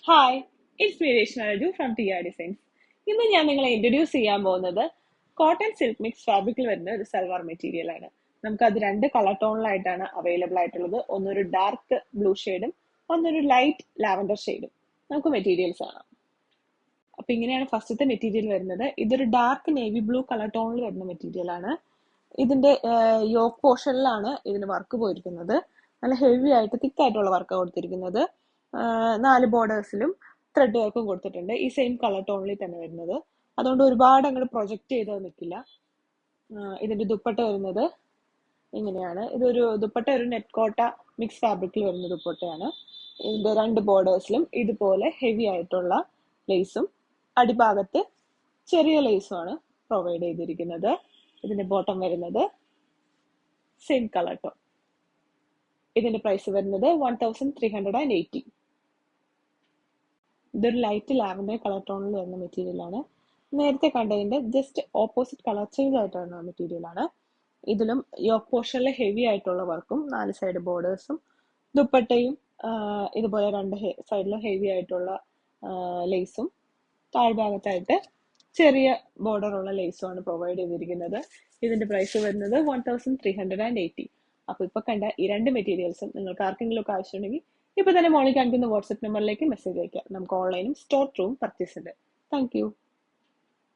Hi, it's me Reshma Raju from T R Designs. ഇന്ന് ഞാൻ നിങ്ങളെ ഇൻട്രൊഡ്യൂസ് ചെയ്യാൻ പോകുന്നത് കോട്ടൺ സിൽക്ക് മിക്സ് ഫാബ്രിക്കിൽ വരുന്ന ഒരു സൽവാർ മെറ്റീരിയൽ ആണ്. നമുക്കത് രണ്ട് കളർ ടോണിലായിട്ടാണ് അവൈലബിൾ ആയിട്ടുള്ളത്. ഒന്നൊരു ഡാർക്ക് ബ്ലൂ ഷെയ്ഡും ഒന്നൊരു ലൈറ്റ് ലാവൻഡർ ഷെയ്ഡും. നമുക്ക് മെറ്റീരിയൽസ് കാണാം. അപ്പൊ ഇങ്ങനെയാണ് ഫസ്റ്റത്തെ മെറ്റീരിയൽ വരുന്നത്. ഇതൊരു ഡാർക്ക് നേവി ബ്ലൂ കളർ ടോണിൽ വരുന്ന മെറ്റീരിയൽ ആണ്. ഇതിന്റെ യോക്ക് പോർഷനിലാണ് ഇതിന് വർക്ക് പോയിരിക്കുന്നത്. നല്ല ഹെവി ആയിട്ട് തിക്ക് ആയിട്ടുള്ള വർക്ക് കൊടുത്തിരിക്കുന്നത്. 4 ബോർഡേഴ്സിലും ത്രെഡ് വർക്കും കൊടുത്തിട്ടുണ്ട്. ഈ സെയിം കളർ ടോണിൽ തന്നെ വരുന്നത്. അതുകൊണ്ട് ഒരുപാട് അങ്ങോട്ട് പ്രൊജക്ട് ചെയ്ത് നിൽക്കില്ല. ഇതിന്റെ ദുപ്പട്ട വരുന്നത് ഇങ്ങനെയാണ്. ഇതൊരു ദുപ്പട്ട ഒരു നെറ്റ് കോട്ട മിക്സ് ഫാബ്രിക്കിൽ വരുന്ന ദുപ്പട്ടയാണ്. ഇതിന്റെ 2 ബോർഡേഴ്സിലും ഇതുപോലെ ഹെവി ആയിട്ടുള്ള ലേസും അടിഭാഗത്ത് ചെറിയ ലേസുമാണ് പ്രൊവൈഡ് ചെയ്തിരിക്കുന്നത്. ഇതിന്റെ ബോട്ടം വരുന്നത് സെയിം കളർ ടോൺ. ഇതിന്റെ പ്രൈസ് വരുന്നത് 1380. ഇതൊരു ലൈറ്റ് ലാവൻഡർ കളർ ടോണിൽ വരുന്ന മെറ്റീരിയൽ ആണ്. നേരത്തെ കണ്ടതിന്റെ ജസ്റ്റ് ഓപ്പോസിറ്റ് കളർ ചേഞ്ച് ആയിട്ട് വരുന്ന മെറ്റീരിയൽ ആണ്. ഇതിലും യോക്ക് പോർഷനിൽ ഹെവി ആയിട്ടുള്ള വർക്കും 4 സൈഡ് ബോർഡേഴ്സും ദുപ്പട്ടയും ഇതുപോലെ 2 സൈഡിലും ഹെവി ആയിട്ടുള്ള ലേസും താഴ്ഭാഗത്തായിട്ട് ചെറിയ ബോർഡർ ഉള്ള ലേസുമാണ് പ്രൊവൈഡ് ചെയ്തിരിക്കുന്നത്. ഇതിന്റെ പ്രൈസ് വരുന്നത് 1380. അപ്പൊ ഇപ്പൊ കണ്ട ഈ 2 മെറ്റീരിയൽസും നിങ്ങൾക്ക് ആർക്കെങ്കിലും ഒക്കെ ആവശ്യമുണ്ടെങ്കിൽ ഇപ്പൊ തന്നെ മോളിൽ കാണിക്കുന്ന വാട്സ്ആപ്പ് നമ്പറിലേക്ക് മെസ്സേജ് അയക്കാം. നമുക്ക് ഓൺലൈനും സ്റ്റോർ ത്രൂവും പർച്ചേസ് ഉണ്ട്. Thank you.